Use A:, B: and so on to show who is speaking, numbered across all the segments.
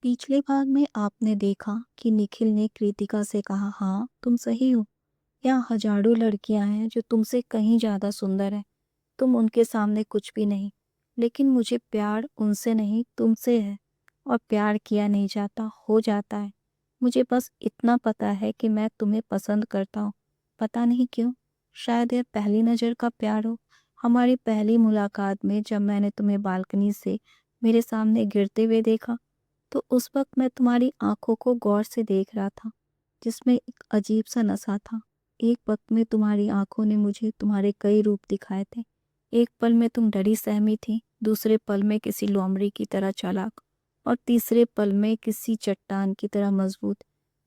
A: पिछले भाग में आपने देखा कि निखिल ने कृतिका से कहा, हाँ तुम सही हो। यहाँ हजारों लड़कियां हैं जो तुमसे कहीं ज्यादा सुंदर हैं। तुम उनके सामने कुछ भी नहीं। लेकिन मुझे प्यार उनसे नहीं तुमसे है। और प्यार किया नहीं जाता, हो जाता है। मुझे बस इतना पता है कि मैं तुम्हें पसंद करता हूँ। पता नहीं क्यों। शायद यह पहली नज़र का प्यार हो। हमारी पहली मुलाकात में जब मैंने तुम्हें बालकनी से मेरे सामने गिरते हुए देखा, तो उस वक्त मैं तुम्हारी आंखों को गौर से देख रहा था, जिसमें एक अजीब सा नशा था। एक वक्त में तुम्हारी आंखों ने मुझे तुम्हारे कई रूप दिखाए थे। एक पल में तुम डरी सहमी थी, दूसरे पल में किसी लोमड़ी की तरह चालाक, और तीसरे पल में किसी चट्टान की तरह मजबूत।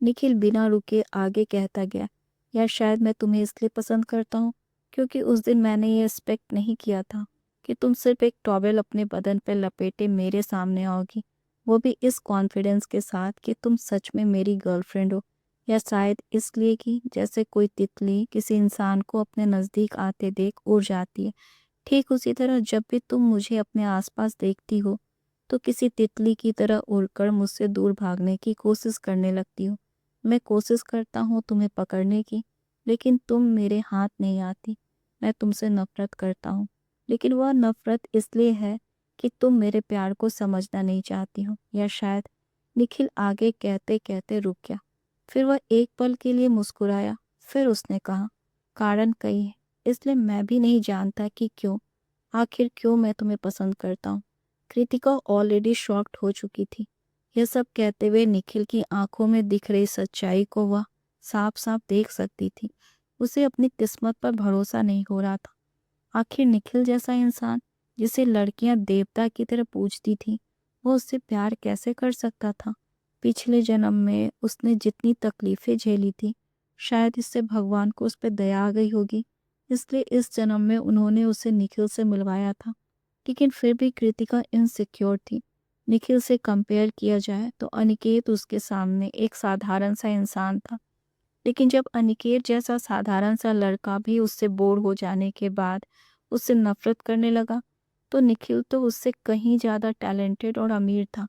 A: निखिल बिना रुके आगे कहता गया, या शायद मैं तुम्हें इसलिए पसंद करता हूँ क्योंकि उस दिन मैंने ये एक्सपेक्ट नहीं किया था कि तुम सिर्फ एक टॉवेल अपने बदन पर लपेटे मेरे सामने आओगी, वो भी इस कॉन्फिडेंस के साथ कि तुम सच में मेरी गर्लफ्रेंड हो। या शायद इसलिए कि जैसे कोई तितली किसी इंसान को अपने नज़दीक आते देख उड़ जाती है, ठीक उसी तरह जब भी तुम मुझे अपने आसपास देखती हो तो किसी तितली की तरह उड़कर मुझसे दूर भागने की कोशिश करने लगती हो। मैं कोशिश करता हूँ तुम्हें पकड़ने की, लेकिन तुम मेरे हाथ नहीं आती। मैं तुमसे नफरत करता हूँ, लेकिन वह नफरत इसलिए है कि तुम मेरे प्यार को समझना नहीं चाहती हो। या शायद। निखिल आगे कहते कहते रुक गया। फिर वह एक पल के लिए मुस्कुराया। फिर उसने कहा, कारण कई है, इसलिए मैं भी नहीं जानता कि क्यों, आखिर क्यों मैं तुम्हें पसंद करता हूँ। कृतिका ऑलरेडी शॉक्ड हो चुकी थी। यह सब कहते हुए निखिल की आंखों में दिख रही सच्चाई को वह साफ साफ देख सकती थी। उसे अपनी किस्मत पर भरोसा नहीं हो रहा था। आखिर निखिल जैसा इंसान, जिसे लड़कियां देवता की तरह पूजती थी, वो उससे प्यार कैसे कर सकता था। पिछले जन्म में उसने जितनी तकलीफें झेली थी, शायद इससे भगवान को उस पर दया आ गई होगी, इसलिए इस जन्म में उन्होंने उसे निखिल से मिलवाया था। लेकिन फिर भी कृतिका इनसिक्योर थी। निखिल से कंपेयर किया जाए तो अनिकेत उसके सामने एक साधारण सा इंसान था। लेकिन जब अनिकेत जैसा साधारण सा लड़का भी उससे बोर हो जाने के बाद उससे नफरत करने लगा, तो निखिल तो उससे कहीं ज़्यादा टैलेंटेड और अमीर था।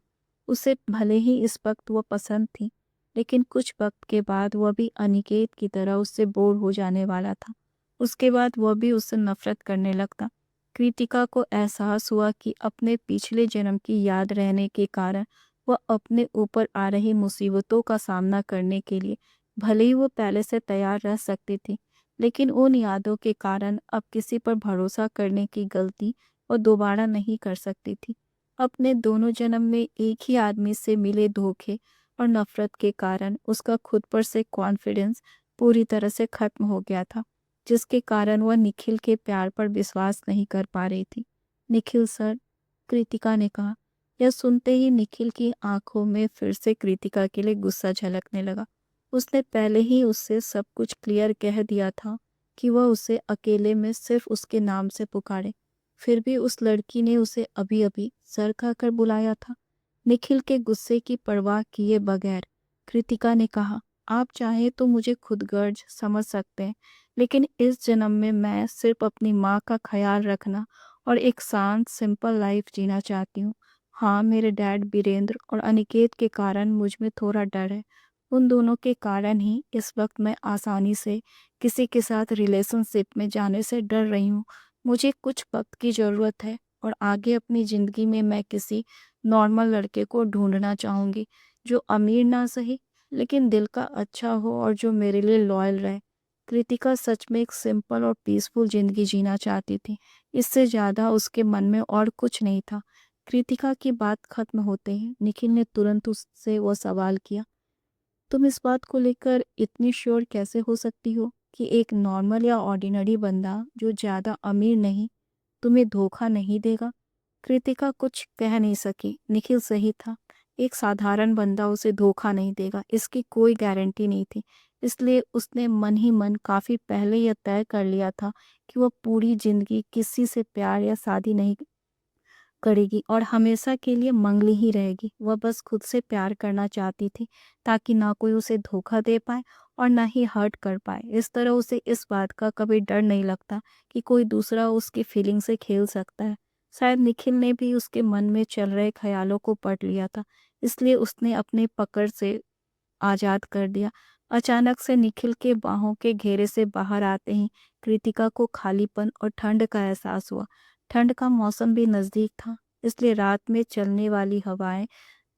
A: उसे भले ही इस वक्त वह पसंद थी, लेकिन कुछ वक्त के बाद वह भी अनिकेत की तरह उससे बोर हो जाने वाला था। उसके बाद वह भी उससे नफरत करने लगता। कृतिका को एहसास हुआ कि अपने पिछले जन्म की याद रहने के कारण वह अपने ऊपर आ रही मुसीबतों का सामना करने के लिए भले ही वो पहले से तैयार रह सकती थी, लेकिन उन यादों के कारण अब किसी पर भरोसा करने की गलती वो दोबारा नहीं कर सकती थी। अपने दोनों जन्म में एक ही आदमी से मिले धोखे और नफरत के कारण उसका खुद पर से कॉन्फिडेंस पूरी तरह से खत्म हो गया था, जिसके कारण वह निखिल के प्यार पर विश्वास नहीं कर पा रही थी। निखिल सर, कृतिका ने कहा। यह सुनते ही निखिल की आंखों में फिर से कृतिका के लिए गुस्सा झलकने लगा। उसने पहले ही उससे सब कुछ क्लियर कह दिया था कि वह उसे अकेले में सिर्फ उसके नाम से पुकारे। फिर भी उस लड़की ने उसे अभी अभी सर खाकर बुलाया था। निखिल के गुस्से की परवाह किए बगैर कृतिका ने कहा, आप चाहे तो मुझे खुदगर्ज समझ सकते हैं, लेकिन इस जन्म में मैं सिर्फ अपनी माँ का ख्याल रखना और एक शांत सिंपल लाइफ जीना चाहती हूँ। हाँ, मेरे डैड बीरेंद्र और अनिकेत के कारण मुझ में थोड़ा डर है। उन दोनों के कारण ही इस वक्त मैं आसानी से किसी के साथ रिलेशनशिप में जाने से डर रही हूँ। मुझे कुछ वक्त की ज़रूरत है और आगे अपनी ज़िंदगी में मैं किसी नॉर्मल लड़के को ढूंढना चाहूँगी, जो अमीर ना सही, लेकिन दिल का अच्छा हो और जो मेरे लिए लॉयल रहे। कृतिका सच में एक सिंपल और पीसफुल ज़िंदगी जीना चाहती थी। इससे ज़्यादा उसके मन में और कुछ नहीं था। कृतिका की बात खत्म होते ही निखिल ने तुरंत उससे वो सवाल किया, तुम इस बात को लेकर इतनी श्योर कैसे हो सकती हो कि एक नॉर्मल या ऑर्डिनरी बंदा जो ज़्यादा अमीर नहीं तुम्हें धोखा नहीं देगा। कृतिका कुछ कह नहीं सकी। निखिल सही था। एक साधारण बंदा उसे धोखा नहीं देगा, इसकी कोई गारंटी नहीं थी। इसलिए उसने मन ही मन काफ़ी पहले यह तय कर लिया था कि वह पूरी जिंदगी किसी से प्यार या शादी नहीं करेगी और हमेशा के लिए मंगली ही रहेगी। वह बस खुद से प्यार करना चाहती थी, ताकि ना कोई उसे धोखा दे पाए और ना ही हर्ट कर पाए। इस तरह उसे इस बात का कभी डर नहीं लगता कि कोई दूसरा उसकी फीलिंग से खेल सकता है। शायद निखिल ने भी उसके मन में चल रहे ख्यालों को पढ़ लिया था, इसलिए उसने अपने पकड़ से आज़ाद कर दिया। अचानक से निखिल के बाहों के घेरे से बाहर आते ही कृतिका को खालीपन और ठंड का एहसास हुआ। ठंड का मौसम भी नज़दीक था, इसलिए रात में चलने वाली हवाएं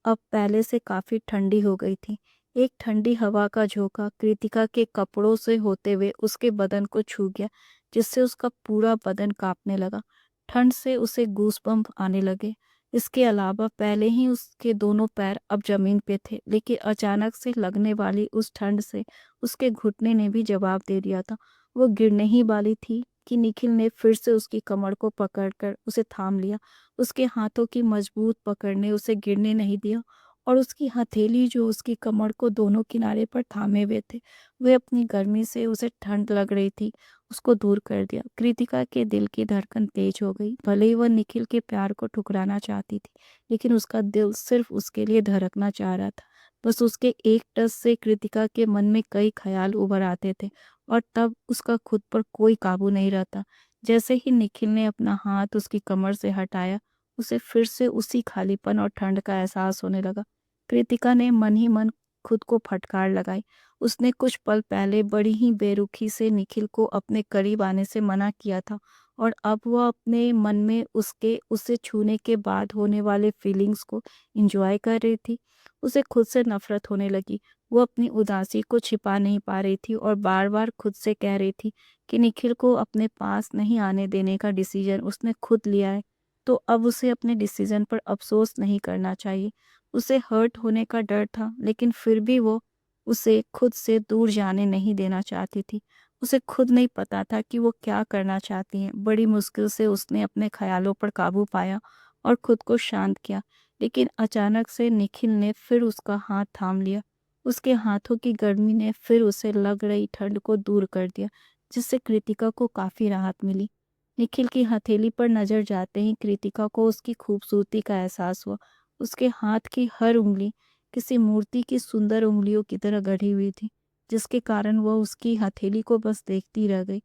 A: अब पहले से काफ़ी ठंडी हो गई थी। एक ठंडी हवा का झोंका कृतिका के कपड़ों से होते हुए उसके बदन को छू गया, जिससे उसका पूरा बदन काँपने लगा। ठंड से उसे गूज़बम्प आने लगे। इसके अलावा पहले ही उसके दोनों पैर अब ज़मीन पे थे, लेकिन अचानक से लगने वाली उस ठंड से उसके घुटने ने भी जवाब दे दिया था। वो गिरने ही वाली थी कि निखिल ने फिर से उसकी कमर को पकड़कर उसे थाम लिया। उसके हाथों की मजबूत पकड़ ने उसे गिरने नहीं दिया और उसकी हथेली जो उसकी कमर को दोनों किनारे पर थामे हुए थे, वे अपनी गर्मी से उसे ठंड लग रही थी, उसको दूर कर दिया। कृतिका के दिल की धड़कन तेज हो गई। भले ही वह निखिल के प्यार को ठुकराना चाहती थी, लेकिन उसका दिल सिर्फ उसके लिए धड़कना चाह रहा था। बस उसके एक टच से कृतिका के मन में कई ख्याल उभर आते थे और तब उसका खुद पर कोई काबू नहीं रहता। जैसे ही निखिल ने अपना हाथ उसकी कमर से हटाया, उसे फिर से उसी खालीपन और ठंड का एहसास होने लगा। कृतिका ने मन ही मन खुद को फटकार लगाई। उसने कुछ पल पहले बड़ी ही बेरुखी से निखिल को अपने करीब आने से मना किया था और अब वह अपने मन में उसके उसे छूने के बाद होने वाले फीलिंग्स को एंजॉय कर रही थी। उसे खुद से नफरत होने लगी। वो अपनी उदासी को छिपा नहीं पा रही थी और बार-बार खुद से कह रही थी कि निखिल को अपने पास नहीं आने देने का डिसीजन उसने खुद लिया है, तो अब उसे अपने डिसीजन पर अफ़सोस नहीं करना चाहिए। उसे हर्ट होने का डर था, लेकिन फिर भी वो उसे खुद से दूर जाने नहीं देना चाहती थी। उसे खुद नहीं पता था कि वो क्या करना चाहती है। बड़ी मुश्किल से उसने अपने ख़्यालों पर काबू पाया और खुद को शांत किया, लेकिन अचानक से निखिल ने फिर उसका हाथ थाम लिया। उसके हाथों की गर्मी ने फिर उसे लग रही ठंड को दूर कर दिया, जिससे कृतिका को काफ़ी राहत मिली। निखिल की हथेली पर नज़र जाते ही कृतिका को उसकी खूबसूरती का एहसास हुआ। उसके हाथ की हर उंगली किसी मूर्ति की सुंदर उंगलियों की तरह गढ़ी हुई थी, जिसके कारण वह उसकी हथेली को बस देखती रह गई।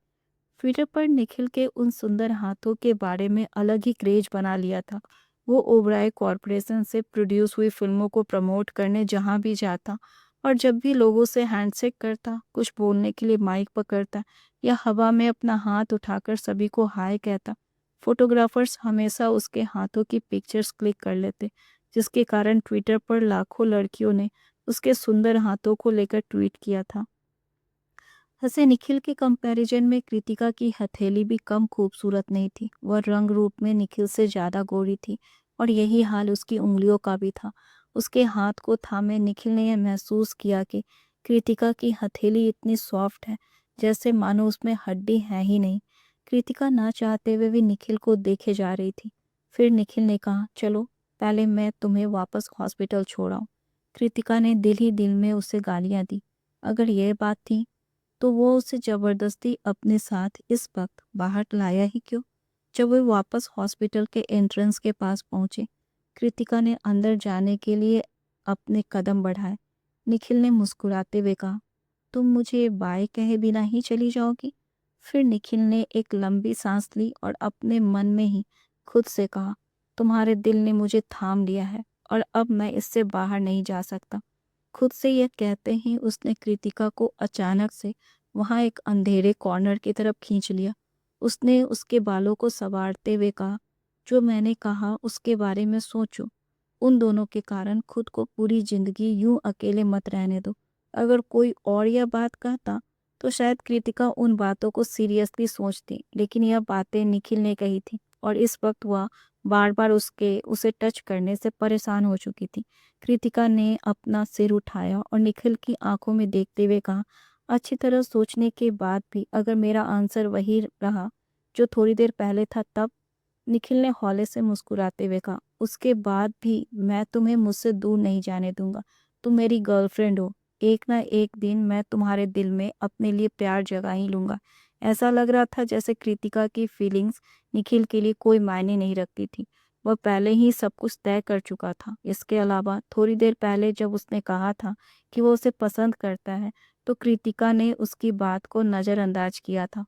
A: ट्विटर पर निखिल के उन सुंदर हाथों के बारे में अलग ही क्रेज बना लिया था। वो ओबराय कॉरपोरेशन से प्रोड्यूस हुई फिल्मों को प्रमोट करने जहाँ भी जाता और जब भी लोगों से हैंडशेक करता, कुछ बोलने के लिए माइक पकड़ता या हवा में अपना हाथ उठाकर सभी को हाय कहता, फोटोग्राफर्स हमेशा उसके हाथों की पिक्चर्स क्लिक कर लेते, जिसके कारण ट्विटर पर लाखों लड़कियों ने उसके सुंदर हाथों को लेकर ट्वीट किया था। वैसे निखिल के कंपैरिजन में कृतिका की हथेली भी कम खूबसूरत नहीं थी। वह रंग रूप में निखिल से ज़्यादा गोरी थी और यही हाल उसकी उंगलियों का भी था। उसके हाथ को थामे निखिल ने यह महसूस किया कि कृतिका की हथेली इतनी सॉफ्ट है, जैसे मानो उसमें हड्डी है ही नहीं। कृतिका ना चाहते हुए भी निखिल को देखे जा रही थी। फिर निखिल ने कहा, चलो पहले मैं तुम्हें वापस हॉस्पिटल छोड़ाऊँ। कृतिका ने दिल ही दिल में उसे गालियाँ दी। अगर यह बात थी तो वो उसे ज़बरदस्ती अपने साथ इस वक्त बाहर लाया ही क्यों? जब वे वापस हॉस्पिटल के एंट्रेंस के पास पहुंचे, कृतिका ने अंदर जाने के लिए अपने कदम बढ़ाए। निखिल ने मुस्कुराते हुए कहा, तुम मुझे बाय कहे बिना ही चली जाओगी? फिर निखिल ने एक लंबी सांस ली और अपने मन में ही खुद से कहा, तुम्हारे दिल ने मुझे थाम लिया है और अब मैं इससे बाहर नहीं जा सकता। खुद से यह कहते ही उसने कृतिका को अचानक से वहां एक अंधेरे कॉर्नर की तरफ खींच लिया। उसने उसके बालों को संवारते हुए कहा, जो मैंने कहा उसके बारे में सोचो। उन दोनों के कारण खुद को पूरी जिंदगी यूं अकेले मत रहने दो। अगर कोई और यह बात कहता तो शायद कृतिका उन बातों को सीरियसली सोचती, लेकिन यह बातें निखिल ने कही थी और इस वक्त वह बार बार उसके उसे टच करने से परेशान हो चुकी थी। कृतिका ने अपना सिर उठाया और निखिल की आंखों में देखते हुए कहा, अच्छी तरह सोचने के बाद भी अगर मेरा आंसर वही रहा जो थोड़ी देर पहले था तब? निखिल ने हौले से मुस्कुराते हुए कहा, उसके बाद भी मैं तुम्हें मुझसे दूर नहीं जाने दूंगा। तुम मेरी गर्लफ्रेंड हो। एक ना एक दिन मैं तुम्हारे दिल में अपने लिए प्यार जगा ही लूंगा। ऐसा लग रहा था जैसे कृतिका की फीलिंग्स निखिल के लिए कोई मायने नहीं रखती थी। वह पहले ही सब कुछ तय कर चुका था। इसके अलावा थोड़ी देर पहले जब उसने कहा था कि वो उसे पसंद करता है, तो कृतिका ने उसकी बात को नज़रअंदाज किया था।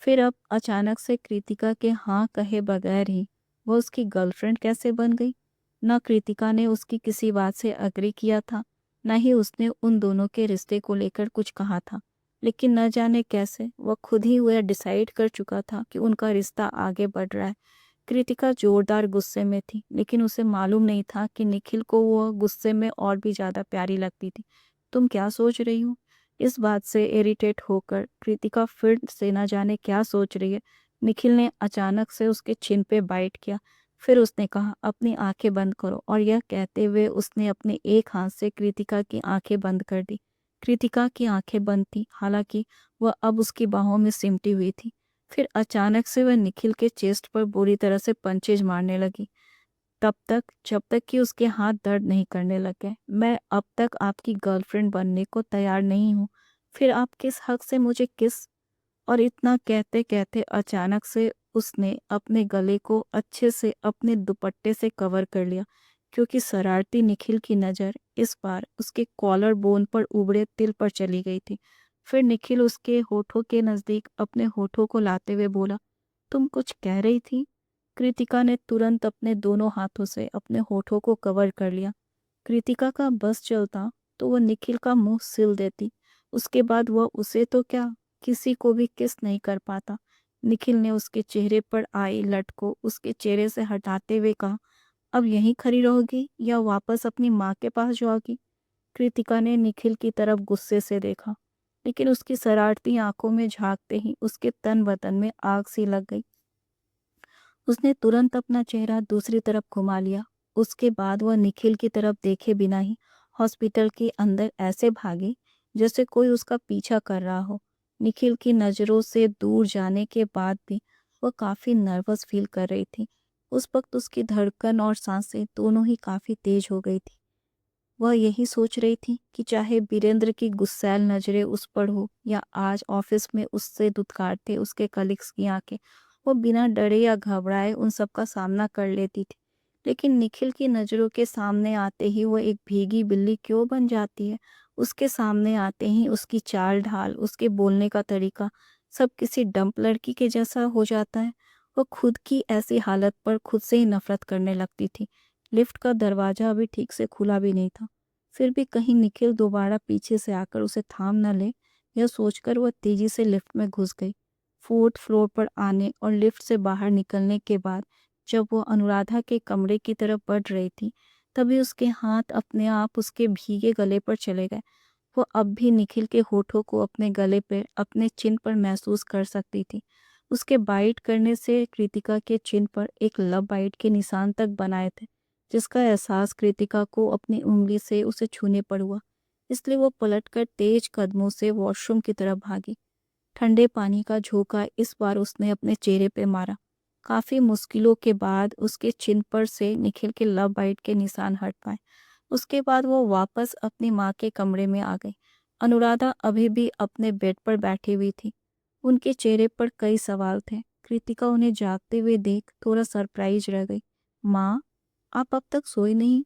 A: फिर अब अचानक से कृतिका के हाँ कहे बगैर ही वो उसकी गर्लफ्रेंड कैसे बन गई? न कृतिका ने उसकी किसी बात से अग्री किया था, न ही उसने उन दोनों के रिश्ते को लेकर कुछ कहा था। लेकिन न जाने कैसे वह खुद ही वह डिसाइड कर चुका था कि उनका रिश्ता आगे बढ़ रहा है। कृतिका जोरदार गुस्से में थी, लेकिन उसे मालूम नहीं था कि निखिल को वह गुस्से में और भी ज्यादा प्यारी लगती थी। तुम क्या सोच रही हो? इस बात से इरिटेट होकर कृतिका फिर से न जाने क्या सोच रही है, निखिल ने अचानक से उसके चिन पे बाइट किया। फिर उसने कहा, अपनी आंखें बंद करो, और यह कहते हुए उसने अपने एक हाथ से कृतिका की आंखें बंद कर दी। कृतिका की आंखें बंद थी, हालांकि वह अब उसकी बाहों में सिमटी हुई थी। फिर अचानक से वह निखिल के चेस्ट पर बुरी तरह से पंचेज मारने लगी, तब तक जब तक कि उसके हाथ दर्द नहीं करने लगे। मैं अब तक आपकी गर्लफ्रेंड बनने को तैयार नहीं हूँ, फिर आप किस हक से मुझे किस? और इतना कहते कहते अचानक से उसने अपने गले को अच्छे से अपने दुपट्टे से कवर कर लिया, क्योंकि शरारती निखिल की नज़र इस बार उसके कॉलर बोन पर उबड़े तिल पर चली गई थी। फिर निखिल उसके होठों के नज़दीक अपने होठों को लाते हुए बोला, तुम कुछ कह रही थी? कृतिका ने तुरंत अपने दोनों हाथों से अपने होठों को कवर कर लिया। कृतिका का बस चलता तो वह निखिल का मुंह सिल देती, उसके बाद वह उसे तो क्या, किसी को भी किस नहीं कर पाता। निखिल ने उसके चेहरे पर आई लट को उसके चेहरे से हटाते हुए कहा, अब यहीं खड़ी रहोगी या वापस अपनी माँ के पास जाओगी? कृतिका ने निखिल की तरफ गुस्से से देखा, लेकिन उसकी शरारती आंखों में झांकते ही उसके तन बदन में आग सी लग गई। उसने तुरंत अपना चेहरा दूसरी तरफ घुमा लिया। उसके बाद वह निखिल की तरफ देखे बिना ही हॉस्पिटल के अंदर ऐसे भागी जैसे कोई उसका पीछा कर रहा हो। निखिल की नज़रों से दूर जाने के बाद भी वह काफ़ी नर्वस फील कर रही थी। उस वक्त उसकी धड़कन और सांसें दोनों ही काफ़ी तेज हो गई थी। वह यही सोच रही थी कि चाहे बीरेंद्र की गुस्सैल नज़रें उस पर हो या आज ऑफिस में उससे दुत्कारते उसके कलीग्स की आंखें, वो बिना डरे या घबराए उन सब का सामना कर लेती थी। लेकिन निखिल की नज़रों के सामने आते ही वो एक भीगी बिल्ली क्यों बन जाती है? उसके सामने आते ही उसकी चाल ढाल, उसके बोलने का तरीका सब किसी डंप लड़की के जैसा हो जाता है। वो खुद की ऐसी हालत पर खुद से ही नफरत करने लगती थी। लिफ्ट का दरवाजा अभी ठीक से खुला भी नहीं था, फिर भी कहीं निखिल दोबारा पीछे से आकर उसे थाम न ले, यह सोचकर वह तेजी से लिफ्ट में घुस गई। फोर्थ फ्लोर पर आने और लिफ्ट से बाहर निकलने के बाद जब वो अनुराधा के कमरे की तरफ बढ़ रही थी, तभी उसके हाथ अपने आप उसके भीगे गले पर चले गए। वो अब भी निखिल के होठों को अपने गले पे, अपने चिन पर महसूस कर सकती थी। उसके बाइट करने से कृतिका के चिन पर एक लव बाइट के निशान तक बनाए थे, जिसका एहसास कृतिका को अपनी उंगली से उसे छूने पर हुआ। इसलिए वो पलटकर तेज कदमों से वॉशरूम की तरफ भागी। ठंडे पानी का झोंका इस बार उसने अपने चेहरे पे मारा। काफी मुश्किलों के बाद उसके चिन पर से निखिल के लव बाइट के निशान हट पाए। उसके बाद वो वापस अपनी माँ के कमरे में आ गई। अनुराधा अभी भी अपने बेड पर बैठी हुई थी। उनके चेहरे पर कई सवाल थे। कृतिका उन्हें जागते हुए देख थोड़ा सरप्राइज रह गई। माँ, आप अब तक सोई नहीं?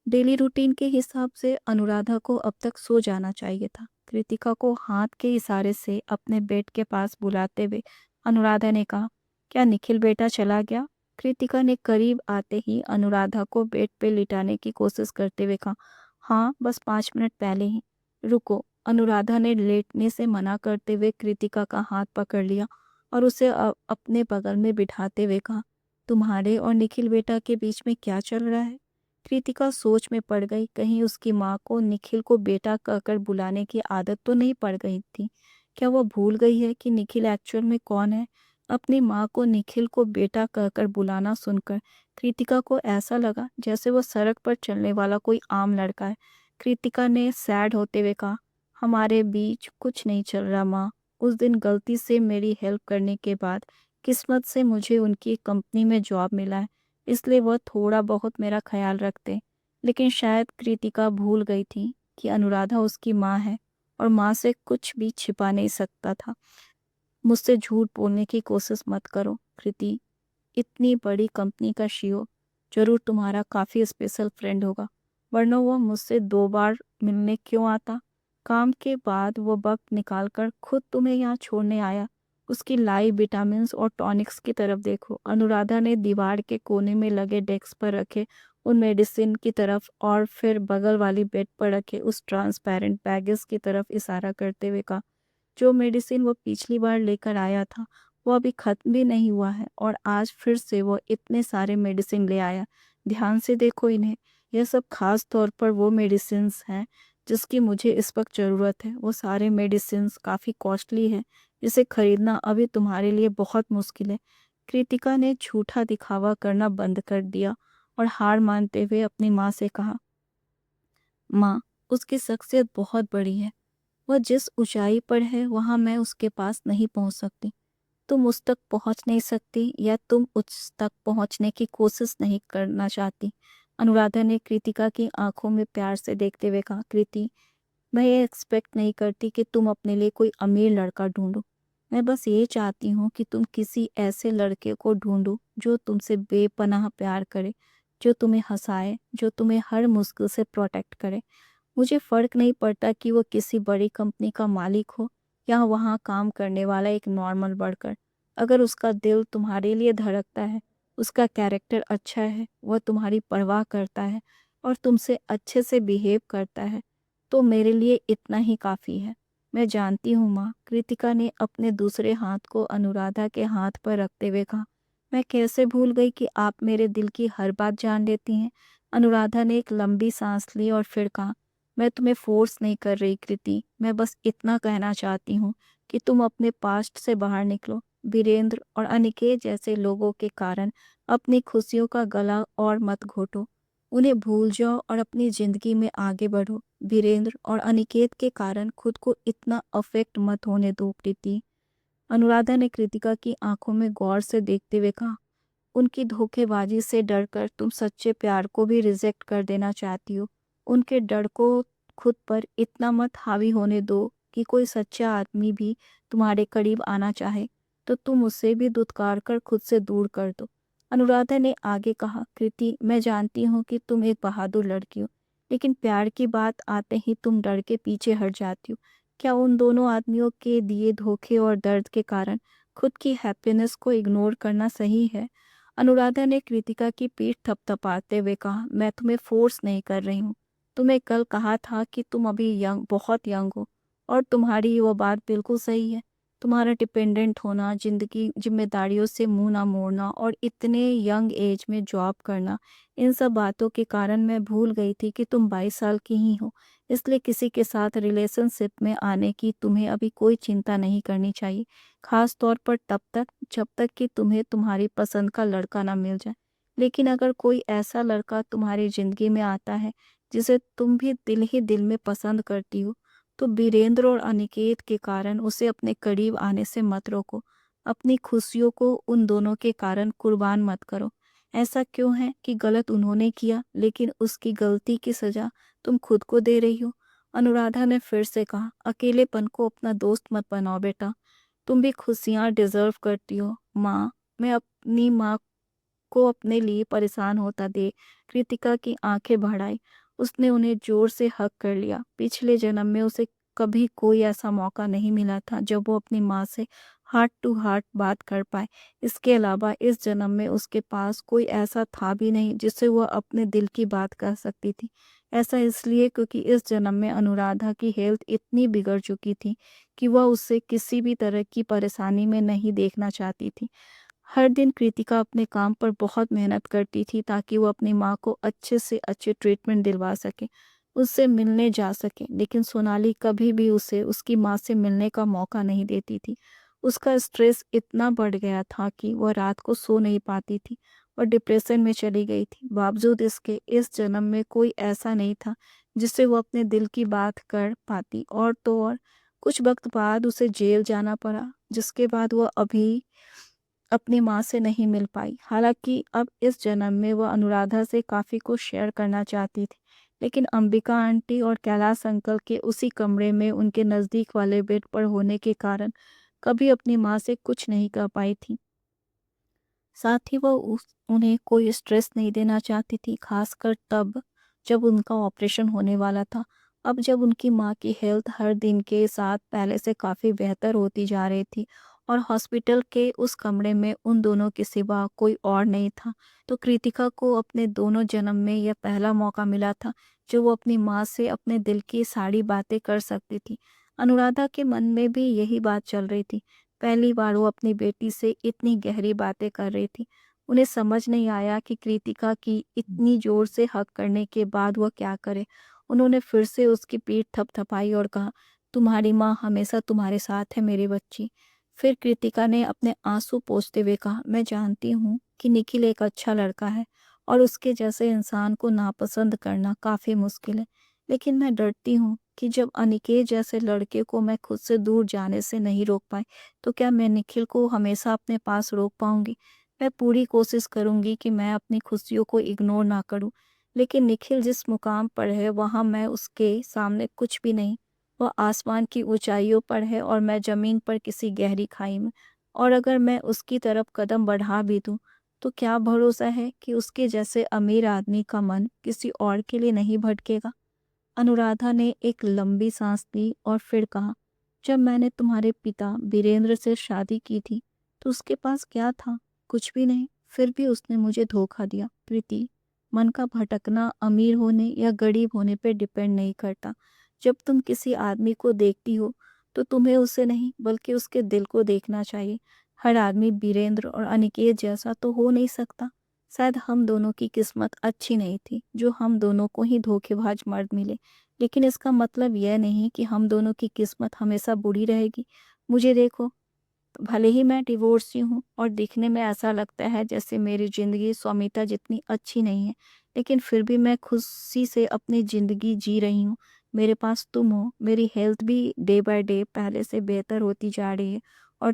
A: डेली रूटीन के हिसाब से अनुराधा को अब तक सो जाना चाहिए था। कृतिका को हाथ के इशारे से अपने बेड के पास बुलाते हुए अनुराधा ने कहा, क्या निखिल बेटा चला गया? कृतिका ने करीब आते ही अनुराधा को बेड पे लिटाने की कोशिश करते हुए कहा, हाँ, बस 5 मिनट पहले ही। रुको। अनुराधा ने लेटने से मना करते हुए कृतिका का हाथ पकड़ लिया और उसे अपने बगल में बिठाते हुए कहा, तुम्हारे और निखिल बेटा के बीच में क्या चल रहा है? कृतिका सोच में पड़ गई, कहीं उसकी माँ को निखिल को बेटा कहकर बुलाने की आदत तो नहीं पड़ गई थी। क्या वह भूल गई है कि निखिल एक्चुअल में कौन है? अपनी माँ को निखिल को बेटा कहकर बुलाना सुनकर कृतिका को ऐसा लगा जैसे वह सड़क पर चलने वाला कोई आम लड़का है। कृतिका ने सैड होते हुए कहा, हमारे बीच कुछ नहीं चल रहा माँ। उस दिन गलती से मेरी हेल्प करने के बाद किस्मत से मुझे उनकी कंपनी में जॉब मिला है, इसलिए वह थोड़ा बहुत मेरा ख्याल रखते। लेकिन शायद कृतिका भूल गई थी कि अनुराधा उसकी माँ है और माँ से कुछ भी छिपा नहीं सकता था। मुझसे झूठ बोलने की कोशिश मत करो कृति। इतनी बड़ी कंपनी का सीईओ जरूर तुम्हारा काफ़ी स्पेशल फ्रेंड होगा, वरना वो मुझसे 2 बार मिलने क्यों आता? काम के बाद वो वक्त निकालकर खुद तुम्हें यहाँ छोड़ने आया। उसकी लाई विटामिन्स और टॉनिक्स की तरफ देखो। अनुराधा ने दीवार के कोने में लगे डेस्क पर रखे उन मेडिसिन की तरफ और फिर बगल वाली बेड पर रखे उस ट्रांसपेरेंट बैगेज की तरफ इशारा करते हुए कहा, जो मेडिसिन वो पिछली बार लेकर आया था वो अभी खत्म भी नहीं हुआ है और आज फिर से वो इतने सारे मेडिसिन ले आया। ध्यान से देखो इन्हें, यह सब खास तौर पर वो मेडिसिन्स हैं जिसकी मुझे इस वक्त ज़रूरत है। वो सारे मेडिसिन्स काफ़ी कॉस्टली है, जिसे खरीदना अभी तुम्हारे लिए बहुत मुश्किल है। कृतिका ने झूठा दिखावा करना बंद कर दिया और हार मानते हुए अपनी माँ से कहा, माँ, उसकी शख्सियत बहुत बड़ी है। वह जिस ऊंचाई पर है वहां मैं उसके पास नहीं पहुंच सकती। तुम उस तक पहुंच नहीं सकती या तुम उस तक पहुंचने की कोशिश नहीं करना चाहती। अनुराधा ने कृतिका की आंखों में प्यार से देखते हुए कहा, कृति, मैं ये एक्सपेक्ट नहीं करती कि तुम अपने लिए कोई अमीर लड़का ढूंढो। मैं बस ये चाहती हूँ कि तुम किसी ऐसे लड़के को ढूंढो जो तुमसे बेपनाह प्यार करे, जो तुम्हें हंसाए, जो तुम्हें हर मुश्किल से प्रोटेक्ट करे। मुझे फ़र्क नहीं पड़ता कि वो किसी बड़ी कंपनी का मालिक हो या वहाँ काम करने वाला एक नॉर्मल वर्कर। अगर उसका दिल तुम्हारे लिए धड़कता है, उसका कैरेक्टर अच्छा है, वह तुम्हारी परवाह करता है और तुमसे अच्छे से बिहेव करता है, तो मेरे लिए इतना ही काफ़ी है। मैं जानती हूँ माँ, कृतिका ने अपने दूसरे हाथ को अनुराधा के हाथ पर रखते हुए कहा, मैं कैसे भूल गई कि आप मेरे दिल की हर बात जान लेती हैं। अनुराधा ने एक लंबी सांस ली और फिर कहा, मैं तुम्हें फोर्स नहीं कर रही कृति, मैं बस इतना कहना चाहती हूँ कि तुम अपने पास्ट से बाहर निकलो। वीरेंद्र और अनिकेत जैसे लोगों के कारण अपनी खुशियों का गला और मत घोटो। उन्हें भूल जाओ और अपनी जिंदगी में आगे बढ़ो। वीरेंद्र और अनिकेत के कारण खुद को इतना अफेक्ट मत होने दो प्रीति। अनुराधा ने कृतिका की आंखों में गौर से देखते हुए कहा, उनकी धोखेबाजी से डरकर तुम सच्चे प्यार को भी रिजेक्ट कर देना चाहती हो। उनके डर को खुद पर इतना मत हावी होने दो कि कोई सच्चा आदमी भी तुम्हारे करीब आना चाहे तो तुम उसे भी दुत्कार कर खुद से दूर कर दो। अनुराधा ने आगे कहा, कृति, मैं जानती हूँ कि तुम एक बहादुर लड़की हो, लेकिन प्यार की बात आते ही तुम डर के पीछे हट जाती हो। क्या उन दोनों आदमियों के दिए धोखे और दर्द के कारण खुद की हैप्पीनेस को इग्नोर करना सही है? अनुराधा ने कृतिका की पीठ थपथपाते हुए कहा, मैं तुम्हें फोर्स नहीं कर रही हूँ। तुम्हें कल कहा था कि तुम अभी यंग, बहुत यंग हो और तुम्हारी वो बात बिल्कुल सही है। तुम्हारा डिपेंडेंट होना, जिंदगी जिम्मेदारियों से मुंह ना मोड़ना और इतने यंग एज में जॉब करना, इन सब बातों के कारण मैं भूल गई थी कि तुम 22 साल की ही हो। इसलिए किसी के साथ रिलेशनशिप में आने की तुम्हें अभी कोई चिंता नहीं करनी चाहिए, खास तौर पर तब तक जब तक कि तुम्हें तुम्हारी पसंद का लड़का ना मिल जाए। लेकिन अगर कोई ऐसा लड़का तुम्हारी ज़िंदगी में आता है जिसे तुम भी दिल ही दिल में पसंद करती हो, तो वीरेंद्र और अनिकेत के कारण उसे अपने करीब आने से मत रोको। अपनी खुशियों को उन दोनों के कारण कुर्बान मत करो। ऐसा क्यों है कि गलत उन्होंने किया लेकिन उसकी गलती की सज़ा तुम खुद को दे रही हो? अनुराधा ने फिर से कहा, अकेलेपन को अपना दोस्त मत बनाओ बेटा। तुम भी खुशियाँ डिजर्व करती हो। माँ, मैं अपनी माँ को अपने लिए परेशान होता देख कृतिका की आंखें भर आई। उसने उन्हें जोर से हक कर लिया। पिछले जन्म में उसे कभी कोई ऐसा मौका नहीं मिला था जब वो अपनी माँ से हार्ट टू हार्ट बात कर पाए। इसके अलावा इस जन्म में उसके पास कोई ऐसा था भी नहीं जिससे वह अपने दिल की बात कह सकती थी। ऐसा इसलिए क्योंकि इस जन्म में अनुराधा की हेल्थ इतनी बिगड़ चुकी थी कि वह उसे किसी भी तरह की परेशानी में नहीं देखना चाहती थी। हर दिन कृतिका अपने काम पर बहुत मेहनत करती थी ताकि वो अपनी माँ को अच्छे से अच्छे ट्रीटमेंट दिलवा सके, उससे मिलने जा सके, लेकिन सोनाली कभी भी उसे उसकी माँ से मिलने का मौका नहीं देती थी। उसका स्ट्रेस इतना बढ़ गया था कि वह रात को सो नहीं पाती थी और डिप्रेशन में चली गई थी। बावजूद इसके इस जन्म में कोई ऐसा नहीं था जिससे वो अपने दिल की बात कर पाती, और तो और कुछ वक्त बाद उसे जेल जाना पड़ा, जिसके बाद वह अभी अपनी माँ से नहीं मिल पाई। हालांकि अब इस जन्म में वह अनुराधा से काफ़ी कुछ शेयर करना चाहती थी, लेकिन अंबिका आंटी और कैलाश अंकल के उसी कमरे में उनके नज़दीक वाले बेड पर होने के कारण कभी अपनी माँ से कुछ नहीं कह पाई थी। साथ ही वह उन्हें कोई स्ट्रेस नहीं देना चाहती थी, खासकर तब जब उनका ऑपरेशन होने वाला था। अब जब उनकी माँ की हेल्थ हर दिन के साथ पहले से काफ़ी बेहतर होती जा रही थी और हॉस्पिटल के उस कमरे में उन दोनों के सिवा कोई और नहीं था। तो कृतिका को अपने दोनों जन्म में यह पहला मौका मिला था जो वो अपनी माँ से अपने दिल की सारी बातें कर सकती थी। अनुराधा के मन में भी यही बात चल रही थी। पहली बार वो अपनी बेटी से इतनी गहरी बातें कर रही थी। उन्हें समझ नहीं आया कि कृतिका की इतनी जोर से हक करने के बाद वह क्या करे। उन्होंने फिर से उसकी पीठ थपथपाई और कहा, तुम्हारी माँ हमेशा तुम्हारे साथ है मेरी बच्ची। फिर कृतिका ने अपने आंसू पोंछते हुए कहा, मैं जानती हूँ कि निखिल एक अच्छा लड़का है और उसके जैसे इंसान को नापसंद करना काफ़ी मुश्किल है। लेकिन मैं डरती हूँ कि जब अनिकेत जैसे लड़के को मैं खुद से दूर जाने से नहीं रोक पाई, तो क्या मैं निखिल को हमेशा अपने पास रोक पाऊंगी? मैं पूरी कोशिश करूंगी कि मैं अपनी खुशियों को इग्नोर ना करूं, लेकिन निखिल जिस मुकाम पर है वहां मैं उसके सामने कुछ भी नहीं। वह आसमान की ऊंचाइयों पर है और मैं जमीन पर किसी गहरी खाई में। और अगर मैं उसकी तरफ कदम बढ़ा भी दूं, तो क्या भरोसा है कि उसके जैसे अमीर आदमी का मन किसी और के लिए नहीं भटकेगा? अनुराधा ने एक लंबी सांस ली और फिर कहा, जब मैंने तुम्हारे पिता वीरेंद्र से शादी की थी तो उसके पास क्या था? कुछ भी नहीं। फिर भी उसने मुझे धोखा दिया। प्रीति, मन का भटकना अमीर होने या गरीब होने पर डिपेंड नहीं करता। जब तुम किसी आदमी को देखती हो तो तुम्हें उसे नहीं बल्कि उसके दिल को देखना चाहिए। हर आदमी वीरेंद्र और अनिकेत जैसा तो हो नहीं सकता। शायद हम दोनों की किस्मत अच्छी नहीं थी जो हम दोनों को ही धोखेबाज मर्द मिले, लेकिन इसका मतलब यह नहीं कि हम दोनों की किस्मत हमेशा बुरी रहेगी। मुझे देखो, भले ही मैं डिवोर्सी हूँ और दिखने में ऐसा लगता है जैसे मेरी ज़िंदगी स्वामिता जितनी अच्छी नहीं है, लेकिन फिर भी मैं खुशी से अपनी ज़िंदगी जी रही हूँ। मेरे पास तुम हो, मेरी हेल्थ भी डे बाय डे पहले से बेहतर होती जा रही है। और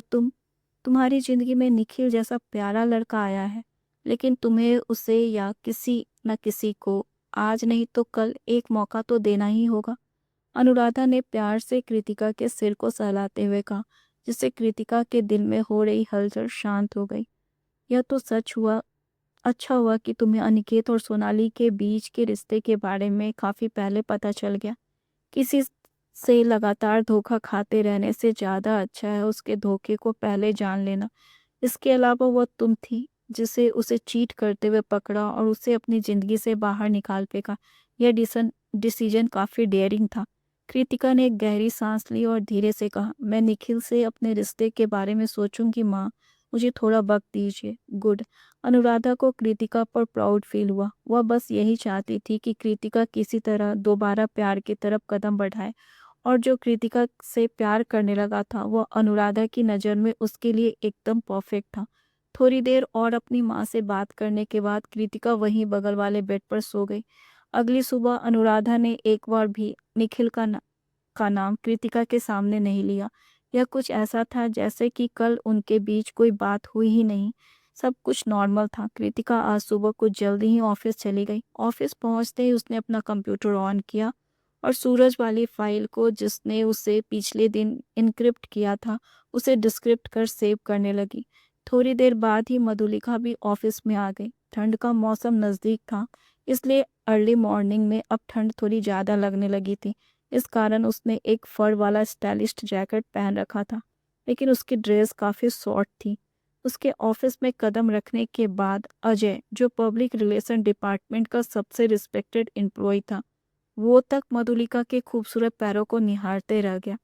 A: तुम्हारी ज़िंदगी में निखिल जैसा प्यारा लड़का आया है, लेकिन तुम्हें उसे या किसी न किसी को आज नहीं तो कल एक मौका तो देना ही होगा। अनुराधा ने प्यार से कृतिका के सिर को सहलाते हुए कहा, जिससे कृतिका के दिल में हो रही हलचल शांत हो गई। यह तो सच हुआ। अच्छा हुआ कि तुम्हें अनिकेत और सोनाली के बीच के रिश्ते के बारे में काफी पहले पता चल गया। किसी से लगातार धोखा खाते रहने से ज्यादा अच्छा है उसके धोखे को पहले जान लेना। इसके अलावा वह तुम थी जिसे उसे चीट करते हुए पकड़ा और उसे अपनी जिंदगी से बाहर निकाल फेंका। यह डिसीजन काफी डेयरिंग था। कृतिका ने एक गहरी सांस ली और धीरे से कहा, मैं निखिल से अपने रिश्ते के बारे में सोचूंगी माँ। मुझे थोड़ा वक्त दीजिए। गुड। अनुराधा को कृतिका पर प्राउड फील हुआ। वह बस यही चाहती थी कि कृतिका किसी तरह दोबारा प्यार की तरफ कदम बढ़ाए, और जो कृतिका से प्यार करने लगा था वह अनुराधा की नज़र में उसके लिए एकदम परफेक्ट था। थोड़ी देर और अपनी माँ से बात करने के बाद कृतिका वहीं बगल वाले बेड पर सो गई। अगली सुबह अनुराधा ने एक बार भी निखिल का नाम कृतिका के सामने नहीं लिया। यह कुछ ऐसा था जैसे कि कल उनके बीच कोई बात हुई ही नहीं। सब कुछ नॉर्मल था। कृतिका आज सुबह कुछ जल्दी ही ऑफिस चली गई। ऑफिस पहुंचते ही उसने अपना कंप्यूटर ऑन किया और सूरज वाली फाइल को जिसने उसे पिछले दिन इनक्रिप्ट किया था उसे डिस्क्रिप्ट कर सेव करने लगी। थोड़ी देर बाद ही मधुलिका भी ऑफिस में आ गई। ठंड का मौसम नज़दीक था, इसलिए अर्ली मॉर्निंग में अब ठंड थोड़ी ज़्यादा लगने लगी थी। इस कारण उसने एक फर वाला स्टाइलिस्ट जैकेट पहन रखा था, लेकिन उसकी ड्रेस काफ़ी शॉर्ट थी। उसके ऑफिस में कदम रखने के बाद अजय, जो पब्लिक रिलेशन डिपार्टमेंट का सबसे रिस्पेक्टेड एम्प्लॉय था, वो तक मधुलिका के खूबसूरत पैरों को निहारते रह गया।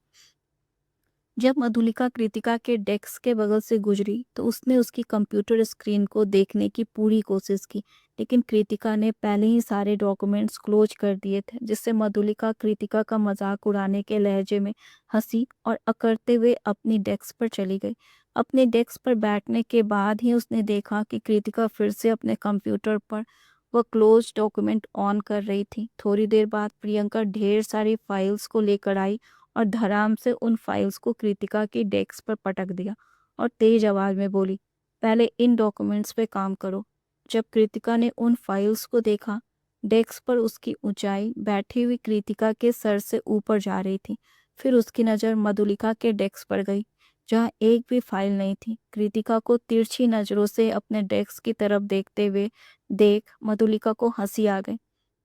A: जब मधुलिका कृतिका के डेस्क के बगल से गुजरी तो उसने उसकी कंप्यूटर स्क्रीन को देखने की पूरी कोशिश की, लेकिन कृतिका ने पहले ही सारे डॉक्यूमेंट्स क्लोज कर दिए थे, जिससे मधुलिका कृतिका का मजाक उड़ाने के लहजे में हंसी और अकड़ते हुए अपनी डेस्क पर चली गई। अपने डेस्क पर बैठने के बाद ही उसने देखा कि कृतिका फिर से अपने कंप्यूटर पर वह क्लोज डॉक्यूमेंट ऑन कर रही थी। थोड़ी देर बाद प्रियंका ढेर सारी फाइल्स को लेकर आई और धड़ाम से उन फाइल्स को कृतिका की डेस्क पर पटक दिया और तेज आवाज में बोली, पहले इन डॉक्यूमेंट्स पे काम करो। जब कृतिका ने उन फाइल्स को देखा, डेस्क पर उसकी ऊंचाई बैठी हुई कृतिका के सर से ऊपर जा रही थी। फिर उसकी नज़र मधुलिका के डेस्क पर गई, जहाँ एक भी फाइल नहीं थी। कृतिका को तिरछी नज़रों से अपने डेस्क की तरफ देखते हुए देख मधुलिका को हंसी आ गई।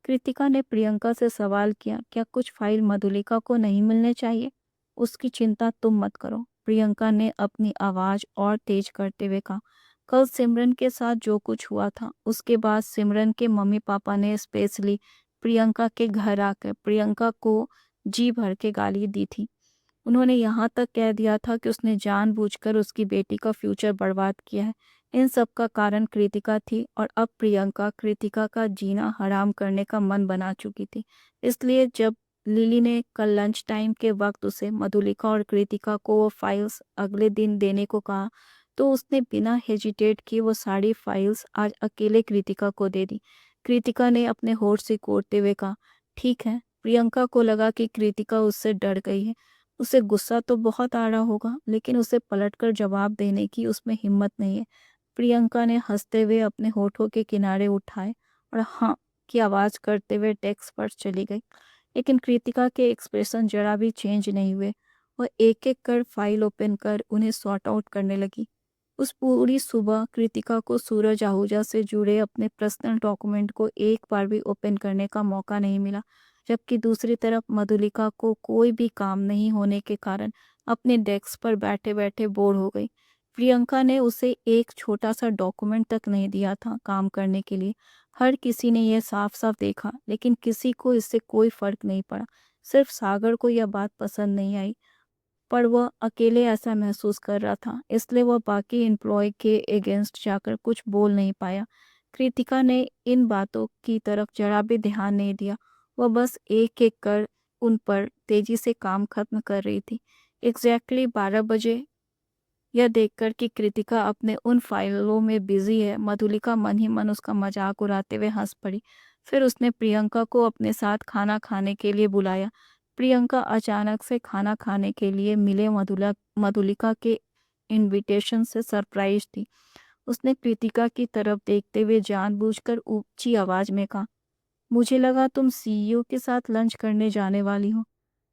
A: कृतिका ने प्रियंका से सवाल किया, क्या कुछ फाइल मधुलिका को नहीं मिलने चाहिए? उसकी चिंता तुम मत करो, प्रियंका ने अपनी आवाज और तेज करते हुए कहा। कल सिमरन के साथ जो कुछ हुआ था उसके बाद सिमरन के मम्मी पापा ने स्पेशली प्रियंका के घर आकर प्रियंका को जी भर के गाली दी थी। उन्होंने यहाँ तक कह दिया था कि उसने जानबूझकर उसकी बेटी का फ्यूचर बर्बाद किया है। इन सब का कारण कृतिका थी और अब प्रियंका कृतिका का जीना हराम करने का मन बना चुकी थी। इसलिए जब लिली ने कल लंच टाइम के वक्त उसे मधुलिका और कृतिका को वो फाइल्स अगले दिन देने को कहा, तो उसने बिना हेजिटेट किए वो सारी फाइल्स आज अकेले कृतिका को दे दी। कृतिका ने अपने होठ से कोड़ते हुए कहा, ठीक है। प्रियंका को लगा कि कृतिका उससे डर गई है। उसे गुस्सा तो बहुत आ रहा होगा, लेकिन उसे पलटकर जवाब देने की उसमें हिम्मत नहीं है। प्रियंका ने हंसते हुए अपने होठों के किनारे उठाए और हाँ की आवाज करते हुए डेस्क पर चली गई। लेकिन कृतिका के एक्सप्रेशन जरा भी चेंज नहीं हुए। वह एक एक कर फाइल ओपन कर उन्हें सॉर्ट आउट करने लगी। उस पूरी सुबह कृतिका को सूरज आहूजा से जुड़े अपने पर्सनल डॉक्यूमेंट को एक बार भी ओपन करने का मौका नहीं मिला, जबकि दूसरी तरफ मधुलिका को कोई भी काम नहीं होने के कारण अपने डेस्क पर बैठे बैठे बोर हो गई। प्रियंका ने उसे एक छोटा सा डॉक्यूमेंट तक नहीं दिया था काम करने के लिए। हर किसी ने यह साफ साफ देखा, लेकिन किसी को इससे कोई फर्क नहीं पड़ा। सिर्फ सागर को यह बात पसंद नहीं आई, पर वह अकेले ऐसा महसूस कर रहा था, इसलिए वह बाकी एम्प्लॉय के अगेंस्ट जाकर कुछ बोल नहीं पाया। कृतिका ने इन बातों की तरफ जरा भी ध्यान नहीं दिया। वह बस एक एक कर उन पर तेजी से काम खत्म कर रही थी। एग्जैक्टली 12 बजे यह देखकर कि कृतिका अपने उन फाइलों में बिजी है, मधुलिका मन ही मन उसका मजाक उड़ाते हुए हंस पड़ी। फिर उसने प्रियंका को अपने साथ खाना खाने के लिए बुलाया। प्रियंका अचानक से खाना खाने के लिए मिले मधुलिका के इनविटेशन से सरप्राइज थी। उसने कृतिका की तरफ देखते हुए जानबूझकर ऊंची आवाज में कहा, मुझे लगा तुम सीईओ के साथ लंच करने जाने वाली हो।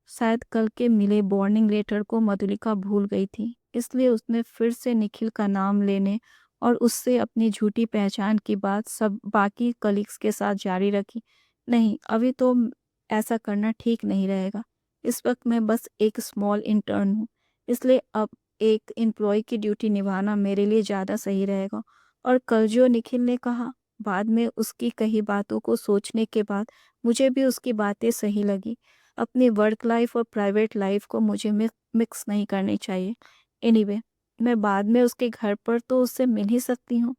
A: शायद कल के मिले वार्निंग लेटर को मधुलिका भूल गई थी, इसलिए उसने फिर से निखिल का नाम लेने और उससे अपनी झूठी पहचान की बात सब बाकी कलीग्स के साथ जारी रखी। नहीं, अभी तो ऐसा करना ठीक नहीं रहेगा। इस वक्त मैं बस एक स्मॉल इंटर्न हूँ, इसलिए अब एक एम्प्लॉय की ड्यूटी निभाना मेरे लिए ज़्यादा सही रहेगा। और कल जो निखिल ने कहा, बाद में उसकी कही बातों को सोचने के बाद मुझे भी उसकी बातें सही लगी। अपनी वर्क लाइफ और प्राइवेट लाइफ को मुझे मिक्स नहीं करनी चाहिए। एनीवे, मैं बाद में उसके घर पर तो उससे मिल ही सकती हूँ।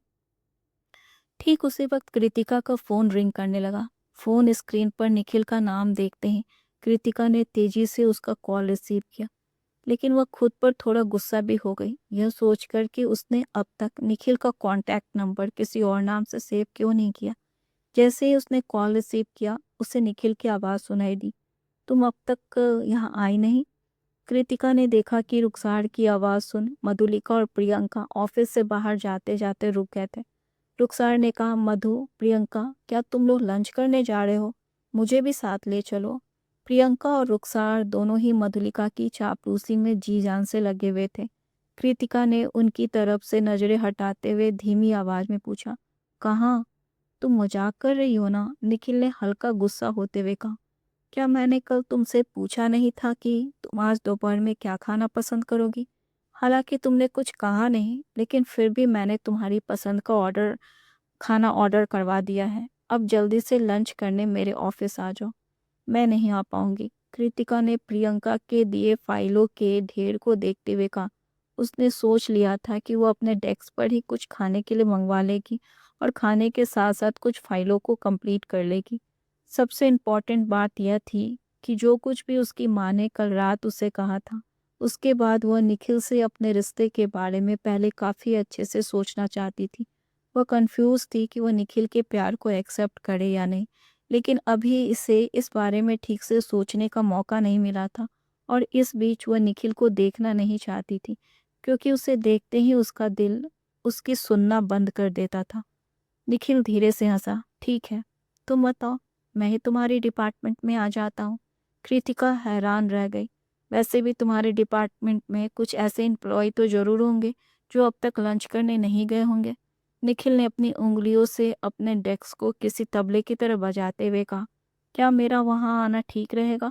A: ठीक उसी वक्त कृतिका का फोन रिंग करने लगा। फोन स्क्रीन पर निखिल का नाम देखते ही कृतिका ने तेजी से उसका कॉल रिसीव किया, लेकिन वह खुद पर थोड़ा गुस्सा भी हो गई, यह सोचकर कि उसने अब तक निखिल का कॉन्टैक्ट नंबर किसी और नाम से सेव क्यों नहीं किया। जैसे ही उसने कॉल रिसीव किया, उसे निखिल की आवाज़ सुनाई दी, तुम अब तक यहाँ आई नहीं। कृतिका ने देखा कि रुखसार की आवाज़ सुन मधुलिका और प्रियंका ऑफिस से बाहर जाते जाते रुक गए थे। रुखसार ने कहा, मधु, प्रियंका, क्या तुम लोग लंच करने जा रहे हो? मुझे भी साथ ले चलो। प्रियंका और रुखसार दोनों ही मधुलिका की चापलूसी में जी जान से लगे हुए थे। कृतिका ने उनकी तरफ से नजरें हटाते हुए धीमी आवाज में पूछा, कहाँ? तुम मजाक कर रही हो ना? निखिल ने हल्का गुस्सा होते हुए कहा, क्या मैंने कल तुमसे पूछा नहीं था कि तुम आज दोपहर में क्या खाना पसंद करोगी? हालांकि तुमने कुछ कहा नहीं, लेकिन फिर भी मैंने तुम्हारी पसंद का खाना ऑर्डर करवा दिया है। अब जल्दी से लंच करने मेरे ऑफिस आ जाओ। मैं नहीं आ पाऊंगी। कृतिका ने प्रियंका के दिए फाइलों के ढेर को देखते हुए कहा। उसने सोच लिया था कि वो अपने डेस्क पर ही कुछ खाने के लिए मंगवा लेगी और खाने के साथ साथ कुछ फाइलों को कंप्लीट कर लेगी। सबसे इम्पॉर्टेंट बात यह थी कि जो कुछ भी उसकी माँ ने कल रात उसे कहा था, उसके बाद वह निखिल से अपने रिश्ते के बारे में पहले काफ़ी अच्छे से सोचना चाहती थी। वह कंफ्यूज थी कि वह निखिल के प्यार को एक्सेप्ट करे या नहीं, लेकिन अभी इसे इस बारे में ठीक से सोचने का मौका नहीं मिला था। और इस बीच वह निखिल को देखना नहीं चाहती थी, क्योंकि उसे देखते ही उसका दिल उसकी सुनना बंद कर देता था। निखिल धीरे से हंसा, ठीक है, तुम बताओ, मैं ही तुम्हारी डिपार्टमेंट में आ जाता हूँ। कृतिका हैरान रह गई। वैसे भी तुम्हारे डिपार्टमेंट में कुछ ऐसे एम्प्लॉय तो जरूर होंगे जो अब तक लंच करने नहीं गए होंगे। निखिल ने अपनी उंगलियों से अपने डेस्क को किसी तबले की तरह बजाते हुए कहा, क्या मेरा वहाँ आना ठीक रहेगा?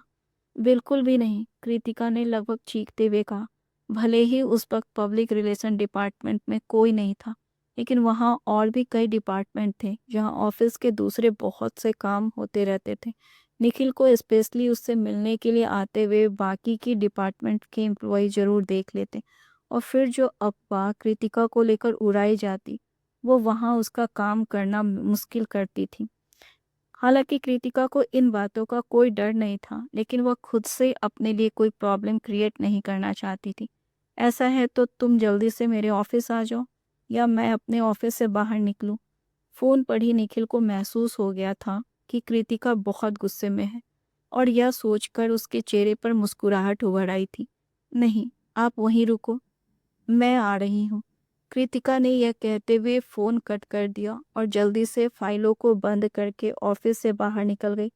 A: बिल्कुल भी नहीं, कृतिका ने लगभग चीखते हुए कहा। भले ही उस वक्त पब्लिक रिलेशन डिपार्टमेंट में कोई नहीं था, लेकिन वहाँ और भी कई डिपार्टमेंट थे जहाँ ऑफिस के दूसरे बहुत से काम होते रहते थे। निखिल को स्पेशली उससे मिलने के लिए आते हुए बाकी की डिपार्टमेंट के एम्प्लॉय जरूर देख लेते, और फिर जो अफवाह कृतिका को लेकर उड़ाई जाती वो वहाँ उसका काम करना मुश्किल करती थी। हालांकि कृतिका को इन बातों का कोई डर नहीं था, लेकिन वह खुद से अपने लिए कोई प्रॉब्लम क्रिएट नहीं करना चाहती थी। ऐसा है तो तुम जल्दी से मेरे ऑफिस आ जाओ, या मैं अपने ऑफिस से बाहर निकलूं। फोन पर ही निखिल को महसूस हो गया था कि कृतिका बहुत गुस्से में है, और यह सोचकर उसके चेहरे पर मुस्कुराहट उभर आई थी। नहीं, आप वहीं रुको, मैं आ रही हूँ। कृतिका ने यह कहते हुए फोन कट कर दिया और जल्दी से फाइलों को बंद करके ऑफिस से बाहर निकल गई।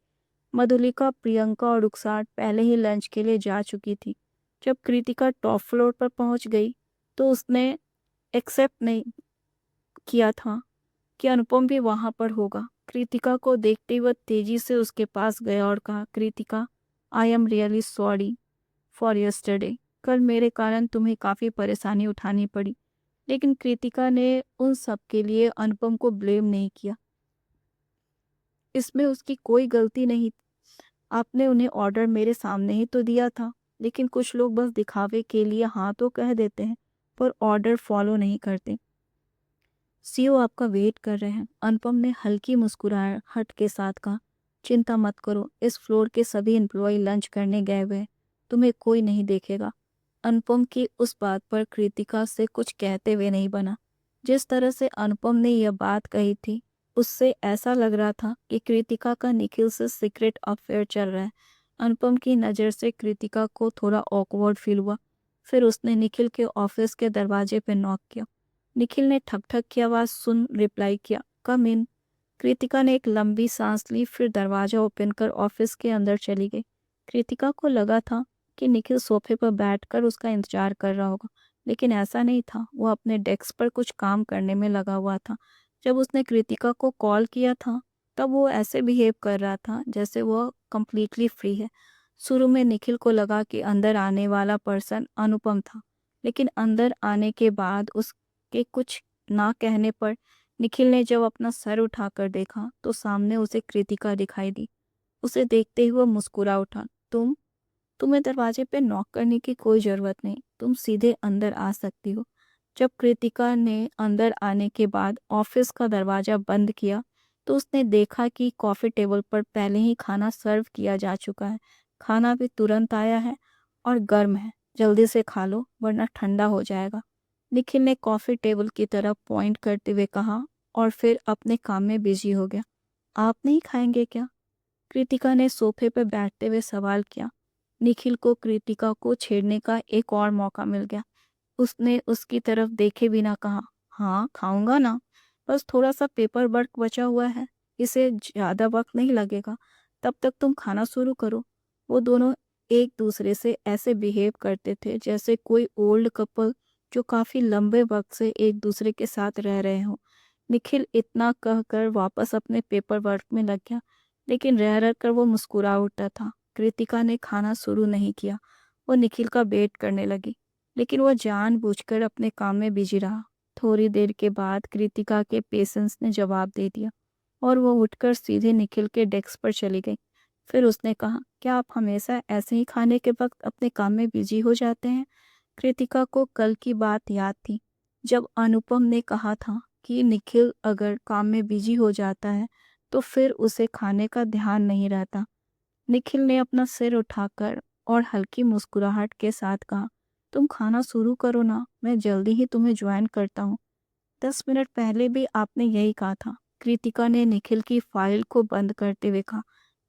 A: मधुलिका, प्रियंका और रुखसार पहले ही लंच के लिए जा चुकी थी। जब कृतिका टॉप फ्लोर पर पहुंच गई तो उसने एक्सेप्ट नहीं किया था कि अनुपम भी वहां पर होगा। कृतिका को देखते ही वह तेजी से उसके पास गया और कहा, Kritika, I am really sorry for yesterday. कल मेरे कारण तुम्हें काफ़ी परेशानी उठानी पड़ी। लेकिन कृतिका ने उन सब के लिए अनुपम को ब्लेम नहीं किया। इसमें उसकी कोई गलती नहीं। आपने उन्हें ऑर्डर मेरे सामने ही तो दिया था। लेकिन कुछ लोग बस दिखावे के लिए हाँ तो कह देते हैं, पर ऑर्डर फॉलो नहीं करते। सीईओ आपका वेट कर रहे हैं, अनुपम ने हल्की मुस्कुराहट के साथ कहा। चिंता मत करो, इस फ्लोर के सभी एम्प्लॉय लंच करने गए हुए हैं, तुम्हें कोई नहीं देखेगा। अनुपम की उस बात पर कृतिका से कुछ कहते हुए नहीं बना। जिस तरह से अनुपम ने यह बात कही थी, उससे ऐसा लग रहा था कि कृतिका का निखिल से सीक्रेट अफेयर चल रहा है। अनुपम की नज़र से कृतिका को थोड़ा ऑकवर्ड फील हुआ। फिर उसने निखिल के ऑफिस के दरवाजे पर नॉक किया। निखिल ने ठक ठक की आवाज़ सुन रिप्लाई किया, कम इन। कृतिका ने एक लंबी सांस ली, फिर दरवाजा ओपन कर ऑफिस के अंदर चली गई। कृतिका को लगा था कि निखिल सोफे पर बैठकर उसका इंतजार कर रहा होगा, लेकिन ऐसा नहीं था। वो अपने डेस्क पर कुछ काम करने में लगा हुआ था। जब उसने कृतिका को कॉल किया था तब वो ऐसे बिहेव कर रहा था जैसे वह कंप्लीटली फ्री है। शुरू में निखिल को लगा कि अंदर आने वाला पर्सन अनुपम था, लेकिन अंदर आने के बाद उसके कुछ ना कहने पर निखिल ने जब अपना सर उठाकर देखा तो सामने उसे कृतिका दिखाई दी। उसे देखते ही वह मुस्कुरा उठा। तुम्हें दरवाजे पे नॉक करने की कोई ज़रूरत नहीं, तुम सीधे अंदर आ सकती हो। जब कृतिका ने अंदर आने के बाद ऑफिस का दरवाज़ा बंद किया तो उसने देखा कि कॉफ़ी टेबल पर पहले ही खाना सर्व किया जा चुका है। खाना भी तुरंत आया है और गर्म है। जल्दी से खा लो वरना ठंडा हो जाएगा। निखिल ने कॉफ़ी टेबल की तरफ पॉइंट करते हुए कहा, और फिर अपने काम में बिजी हो गया। आप नहीं खाएंगे क्या? कृतिका ने सोफे पर बैठते हुए सवाल किया। निखिल को कृतिका को छेड़ने का एक और मौका मिल गया। उसने उसकी तरफ देखे बिना कहा, हाँ खाऊंगा ना, बस थोड़ा सा पेपर वर्क बचा हुआ है, इसे ज़्यादा वक्त नहीं लगेगा, तब तक तुम खाना शुरू करो। वो दोनों एक दूसरे से ऐसे बिहेव करते थे जैसे कोई ओल्ड कपल जो काफ़ी लंबे वक्त से एक दूसरे के साथ रह रहे हों। निखिल इतना कहकर वापस अपने पेपर वर्क में लग गया, लेकिन रह रह कर वो मुस्कुरा उठता था। कृतिका ने खाना शुरू नहीं किया। वो निखिल का वेट करने लगी, लेकिन वह जानबूझकर अपने काम में बिजी रहा। थोड़ी देर के बाद कृतिका के पेशेंस ने जवाब दे दिया और वो उठकर सीधे निखिल के डेस्क पर चली गई। फिर उसने कहा, क्या आप हमेशा ऐसे ही खाने के वक्त अपने काम में बिजी हो जाते हैं? कृतिका को कल की बात याद थी जब अनुपम ने कहा था कि निखिल अगर काम में बिजी हो जाता है तो फिर उसे खाने का ध्यान नहीं रहता। निखिल ने अपना सिर उठाकर और हल्की मुस्कुराहट के साथ कहा, तुम खाना शुरू करो ना, मैं जल्दी ही तुम्हें ज्वाइन करता हूँ। 10 मिनट पहले भी आपने यही कहा था। कृतिका ने निखिल की फाइल को बंद करते हुए कहा,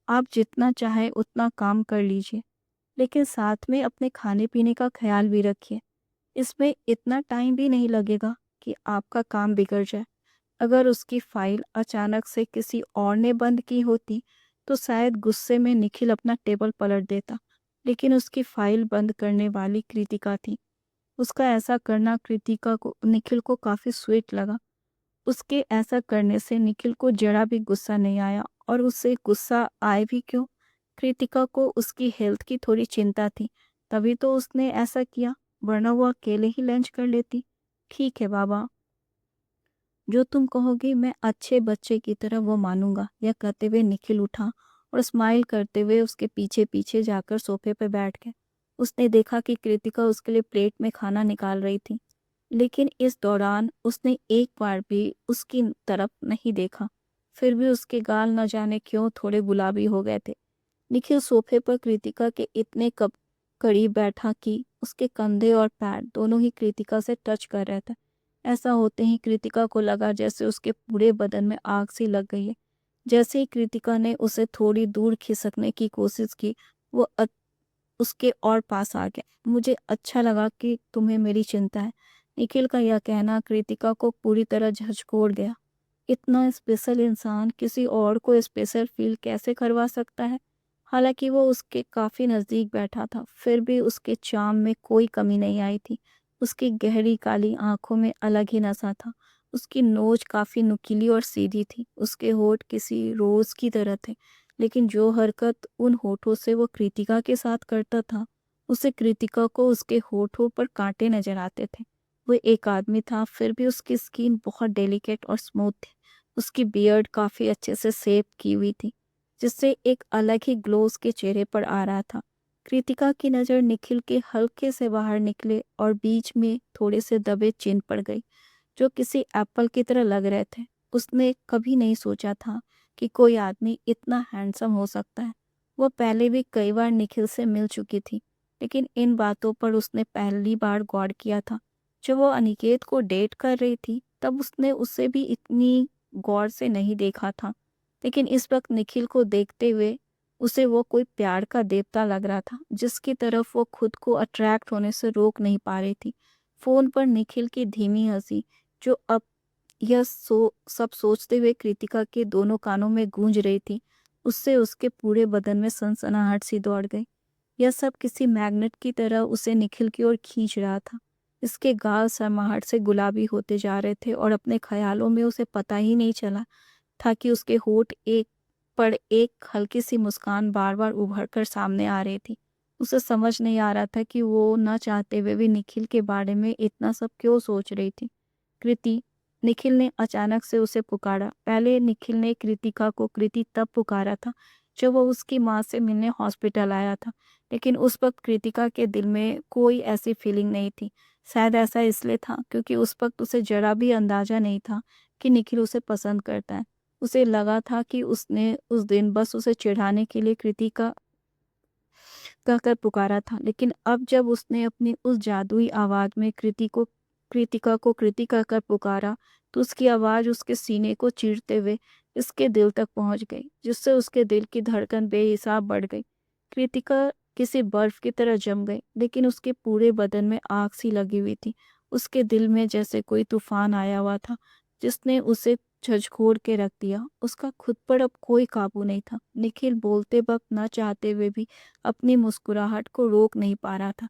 A: आप जितना चाहे उतना काम कर लीजिए, लेकिन साथ में अपने खाने पीने का ख्याल भी रखिए। इसमें इतना टाइम भी नहीं लगेगा कि आपका काम बिगड़ जाए। अगर उसकी फाइल अचानक से किसी और ने बंद की होती तो शायद गुस्से में निखिल अपना टेबल पलट देता, लेकिन उसकी फाइल बंद करने वाली कृतिका थी। उसका ऐसा करना कृतिका को निखिल को काफ़ी स्वीट लगा। उसके ऐसा करने से निखिल को जरा भी गुस्सा नहीं आया, और उससे गुस्सा आए भी क्यों? कृतिका को उसकी हेल्थ की थोड़ी चिंता थी, तभी तो उसने ऐसा किया। वरना वो अकेले ही लंच कर लेती। ठीक है बाबा, जो तुम कहोगे मैं अच्छे बच्चे की तरह वो मानूंगा। यह कहते हुए निखिल उठा और स्माइल करते हुए उसके पीछे पीछे जाकर सोफे पर बैठ गया। उसने देखा कि कृतिका उसके लिए प्लेट में खाना निकाल रही थी, लेकिन इस दौरान उसने एक बार भी उसकी तरफ नहीं देखा। फिर भी उसके गाल न जाने क्यों थोड़े गुलाबी हो गए थे। निखिल सोफे पर कृतिका के इतने करीब बैठा कि उसके कंधे और पैर दोनों ही कृतिका से टच कर रहे थे। ऐसा होते ही कृतिका को लगा जैसे उसके पूरे बदन में आग सी लग गई है। जैसे ही कृतिका ने उसे थोड़ी दूर खिसकने की कोशिश की, वो उसके और पास आ गया। मुझे अच्छा लगा कि तुम्हें मेरी चिंता है। निखिल का यह कहना कृतिका को पूरी तरह झकझोर गया। इतना स्पेशल इंसान किसी और को स्पेशल फील कैसे करवा सकता है? हालांकि वो उसके काफी नजदीक बैठा था, फिर भी उसके चार्म में कोई कमी नहीं आई थी। उसकी गहरी काली आंखों में अलग ही नशा था। उसकी नोच काफी नुकीली और सीधी थी। उसके होठ किसी रोज की तरह थे, लेकिन जो हरकत उन होठों से वो कृतिका के साथ करता था, उसे कृतिका को उसके होठों पर कांटे नजर आते थे। वो एक आदमी था, फिर भी उसकी स्किन बहुत डेलिकेट और स्मूथ थी। उसकी बियर्ड काफी अच्छे से शेप की हुई थी, जिससे एक अलग ही ग्लो उसके चेहरे पर आ रहा था। कृतिका की नज़र निखिल के हल्के से बाहर निकले और बीच में थोड़े से दबे चिन्ह पड़ गई, जो किसी एप्पल की तरह लग रहे थे। उसने कभी नहीं सोचा था कि कोई आदमी इतना हैंडसम हो सकता है। वो पहले भी कई बार निखिल से मिल चुकी थी, लेकिन इन बातों पर उसने पहली बार गौर किया था। जब वो अनिकेत को डेट कर रही थी, तब उसने उसे भी इतनी गौर से नहीं देखा था। लेकिन इस वक्त निखिल को देखते हुए उसे वो कोई प्यार का देवता लग रहा था, जिसकी तरफ वो खुद को अट्रैक्ट होने से रोक नहीं पा रही थी। फोन पर निखिल की धीमी हंसी, जो अब यह सब सोचते हुए कृतिका के दोनों कानों में गूंज रही थी, उससे उसके पूरे बदन में सनसनाहट सी दौड़ गई। यह सब किसी मैग्नेट की तरह उसे निखिल की ओर खींच रहा था। इसके गाल शर्माहट से गुलाबी होते जा रहे थे और अपने ख्यालों में उसे पता ही नहीं चला था कि उसके होठ एक हल्की सी मुस्कान बार बार उभर कर सामने आ रही थी। उसे समझ नहीं आ रहा था कि वो न चाहते हुए भी निखिल के बारे में इतना सब क्यों सोच रही थी। कृति, निखिल ने अचानक से उसे पुकारा। पहले निखिल ने कृतिका को कृति तब पुकारा था जब वो उसकी माँ से मिलने हॉस्पिटल आया था, लेकिन उस वक्त कृतिका के दिल में कोई ऐसी फीलिंग नहीं थी। शायद ऐसा इसलिए था क्योंकि उस वक्त उसे जरा भी अंदाजा नहीं था कि निखिल उसे पसंद करता है। उसे लगा था कि उसने उस दिन बस उसे चिढ़ाने के लिए कृतिका कहकर पुकारा था, लेकिन अब जब उसने अपनी उस जादुई आवाज में कृतिका को कृति कहकर पुकारा, तो उसकी आवाज उसके सीने को चीरते हुए इसके दिल तक पहुंच गई, जिससे उसके दिल की धड़कन बेहिसाब बढ़ गई। कृतिका किसी बर्फ की तरह जम गई, लेकिन उसके पूरे बदन में आग सी लगी हुई थी। उसके दिल में जैसे कोई तूफान आया हुआ था, जिसने उसे झकझोर के रख दिया। उसका खुद पर अब कोई काबू नहीं था। निखिल बोलते वक्त न चाहते हुए भी अपनी मुस्कुराहट को रोक नहीं पा रहा था।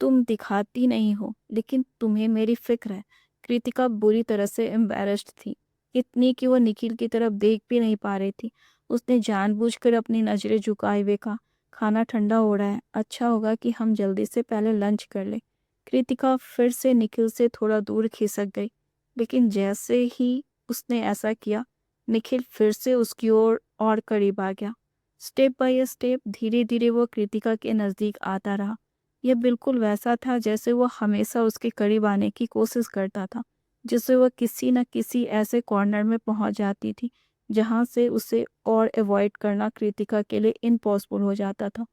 A: तुम दिखाती नहीं हो, लेकिन तुम्हें मेरी फिक्र है। कृतिका बुरी तरह से एम्बैरेस्ड थी, इतनी कि वो निखिल की तरफ देख भी नहीं पा रही थी। उसने जानबूझकर अपनी नजरें झुकाए हुए कहा, खाना ठंडा हो रहा है, अच्छा होगा कि हम जल्दी से पहले लंच कर ले। कृतिका फिर से निखिल से थोड़ा दूर खिसक गई, लेकिन जैसे ही उसने ऐसा किया, निखिल फिर से उसकी ओर और करीब आ गया। स्टेप बाय स्टेप धीरे धीरे वो कृतिका के नजदीक आता रहा। यह बिल्कुल वैसा था जैसे वो हमेशा उसके करीब आने की कोशिश करता था, जिससे वह किसी न किसी ऐसे कॉर्नर में पहुंच जाती थी जहां से उसे और अवॉइड करना कृतिका के लिए इम्पॉसिबल हो जाता था।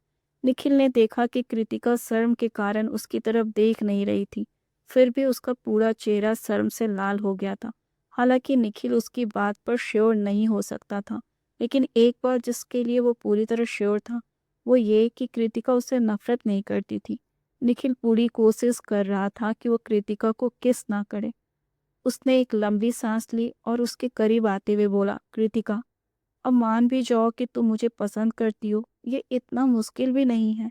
A: निखिल ने देखा कि कृतिका शर्म के कारण उसकी तरफ देख नहीं रही थी, फिर भी उसका पूरा चेहरा शर्म से लाल हो गया था। हालांकि निखिल उसकी बात पर श्योर नहीं हो सकता था, लेकिन एक बात जिसके लिए वो पूरी तरह श्योर था, वो ये कि कृतिका उससे नफरत नहीं करती थी। निखिल पूरी कोशिश कर रहा था कि वो कृतिका को किस ना करे। उसने एक लंबी सांस ली और उसके करीब आते हुए बोला, कृतिका, अब मान भी जाओ कि तुम मुझे पसंद करती हो, ये इतना मुश्किल भी नहीं है।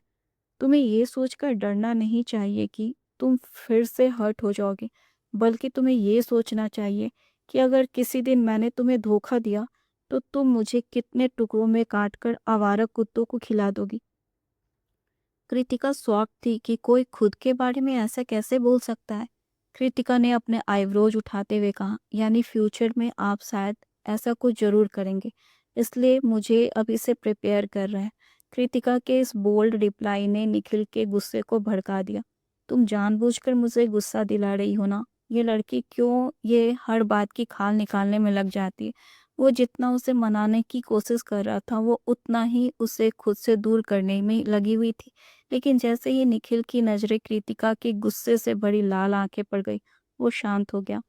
A: तुम्हें ये सोचकर डरना नहीं चाहिए कि तुम फिर से हर्ट हो जाओगे, बल्कि तुम्हें ये सोचना चाहिए कि अगर किसी दिन मैंने तुम्हें धोखा दिया, तो तुम मुझे कितने टुकड़ों में काटकर आवारा कुत्तों को खिला दोगी। कृतिका शॉक थी कि कोई खुद के बारे में ऐसा कैसे बोल सकता है। कृतिका ने अपने आईब्रोज उठाते हुए कहा, यानी फ्यूचर में आप शायद ऐसा कुछ जरूर करेंगे, इसलिए मुझे अभी से प्रिपेयर कर रहे हैं। कृतिका के इस बोल्ड रिप्लाई ने निखिल के गुस्से को भड़का दिया। तुम जानबूझकर मुझे गुस्सा दिला रही हो ना? ये लड़की क्यों ये हर बात की खाल निकालने में लग जाती है? वो जितना उसे मनाने की कोशिश कर रहा था वो उतना ही उसे खुद से दूर करने में लगी हुई थी। लेकिन जैसे ही निखिल की नजरें कृतिका के गुस्से से भरी लाल आंखें पड़ गई, वो शांत हो गया।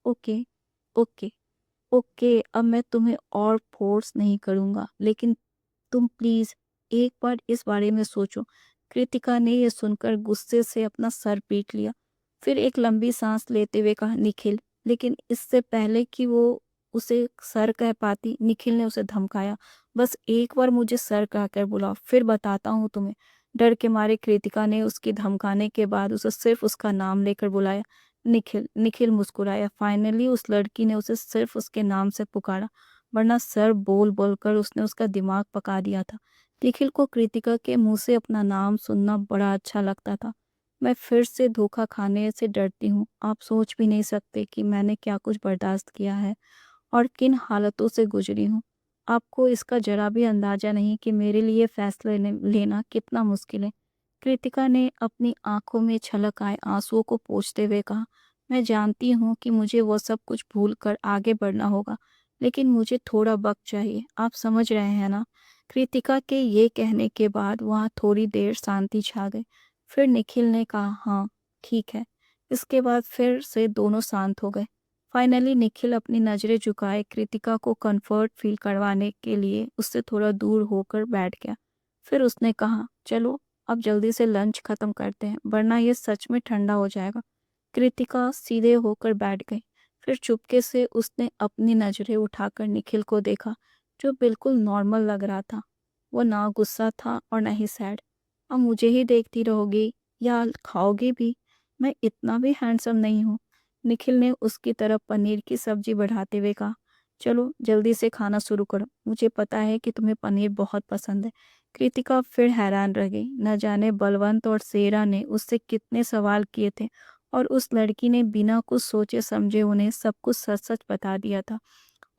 A: ओके, ओके, ओके, अब मैं तुम्हें और फोर्स नहीं करूंगा, लेकिन तुम प्लीज एक बार इस बारे में सोचो। कृतिका ने यह सुनकर गुस्से से अपना सर पीट लिया। फिर एक लंबी सांस लेते हुए कहा, निखिल। लेकिन इससे पहले कि वो उसे सर कह पाती, निखिल ने उसे धमकाया। बस एक बार मुझे सर कहकर बुलाओ, फिर बताता हूँ तुम्हें। डर के मारे कृतिका ने उसकी धमकाने के बाद उसे सिर्फ उसका नाम लेकर बुलाया। निखिल। निखिल मुस्कुराया। फाइनली उस लड़की ने उसे सिर्फ उसके नाम से पुकारा, वरना सर बोल बोलकर उसने उसका दिमाग पका दिया था। निखिल को कृतिका के मुंह से अपना नाम सुनना बड़ा अच्छा लगता था। मैं फिर से धोखा खाने से डरती हूँ। आप सोच भी नहीं सकते कि मैंने क्या कुछ बर्दाश्त किया है और किन हालातों से गुजरी हूँ। आपको इसका जरा भी अंदाजा नहीं कि मेरे लिए फैसले लेना कितना मुश्किल है। कृतिका ने अपनी आंखों में छलक आए आंसुओं को पोंछते हुए कहा, मैं जानती हूँ कि मुझे वो सब कुछ भूल कर आगे बढ़ना होगा, लेकिन मुझे थोड़ा वक्त चाहिए। आप समझ रहे हैं ना? कृतिका के ये कहने के बाद वहाँ थोड़ी देर शांति छा गई। फिर निखिल ने कहा, हाँ, ठीक है। इसके बाद फिर से दोनों शांत हो गए। फाइनली निखिल अपनी नजरें झुकाए कृतिका को कंफर्ट फील करवाने के लिए उससे थोड़ा दूर होकर बैठ गया। फिर उसने कहा, चलो अब जल्दी से लंच खत्म करते हैं, वरना ये सच में ठंडा हो जाएगा। कृतिका सीधे होकर बैठ गई। फिर चुपके से उसने अपनी नजरें उठाकर निखिल को देखा, जो बिल्कुल नॉर्मल लग रहा था। वो ना गुस्सा था और ना ही सैड। अब मुझे ही देखती रहोगी या खाओगी भी? मैं इतना भी हैंडसम नहीं हूँ। निखिल ने उसकी तरफ पनीर की सब्जी बढ़ाते हुए कहा, चलो जल्दी से खाना शुरू करो, मुझे पता है कि तुम्हें पनीर बहुत पसंद है। कृतिका फिर हैरान रह गई। न जाने बलवंत और सेरा ने उससे कितने सवाल किए थे और उस लड़की ने बिना कुछ सोचे समझे उन्हें सब कुछ सच सच बता दिया था।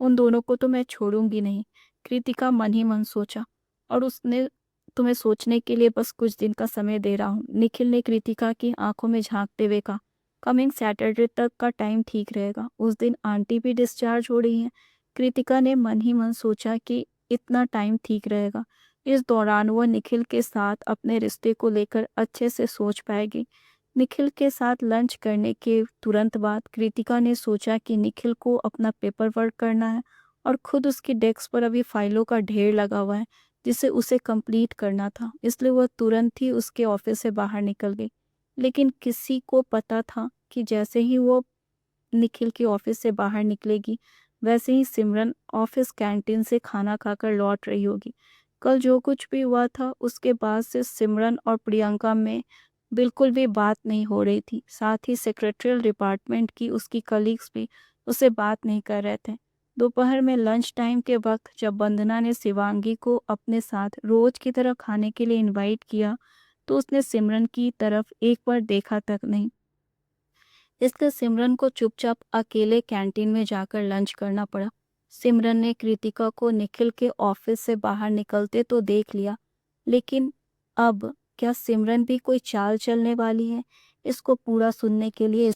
A: उन दोनों को तो मैं छोड़ूंगी नहीं, कृतिका मन ही मन सोचा। और उसने तुम्हें सोचने के लिए बस कुछ दिन का समय दे रहा हूँ। निखिल ने कृतिका की आंखों में झांकते हुए कहा, कमिंग सैटरडे तक का टाइम ठीक रहेगा, उस दिन आंटी भी डिस्चार्ज हो रही हैं। कृतिका ने मन ही मन सोचा कि इतना टाइम ठीक रहेगा, इस दौरान वह निखिल के साथ अपने रिश्ते को लेकर अच्छे से सोच पाएगी। निखिल के साथ लंच करने के तुरंत बाद कृतिका ने सोचा कि निखिल को अपना पेपर वर्क करना है और खुद उसकी डेस्क पर अभी फाइलों का ढेर लगा हुआ है जिसे उसे कंप्लीट करना था, इसलिए वह तुरंत ही उसके ऑफिस से बाहर निकल गई। लेकिन किसी को पता था कि जैसे ही वो निखिल के ऑफिस से बाहर निकलेगी, वैसे ही सिमरन ऑफिस कैंटीन से खाना खाकर लौट रही होगी। कल जो कुछ भी हुआ था उसके बाद से सिमरन और प्रियंका में बिल्कुल भी बात नहीं हो रही थी। साथ ही सेक्रेटरियल डिपार्टमेंट की उसकी कलीग्स भी उससे बात नहीं कर रहे थे। दोपहर में लंच टाइम के वक्त जब वंदना ने शिवांगी को अपने साथ रोज की तरह खाने के लिए इनवाइट किया, तो उसने सिमरन की तरफ एक बार देखा तक नहीं। इसलिए सिमरन को चुपचाप अकेले कैंटीन में जाकर लंच करना पड़ा। सिमरन ने कृतिका को निखिल के ऑफिस से बाहर निकलते तो देख लिया, लेकिन अब क्या सिमरन भी कोई चाल चलने वाली है? इसको पूरा सुनने के लिए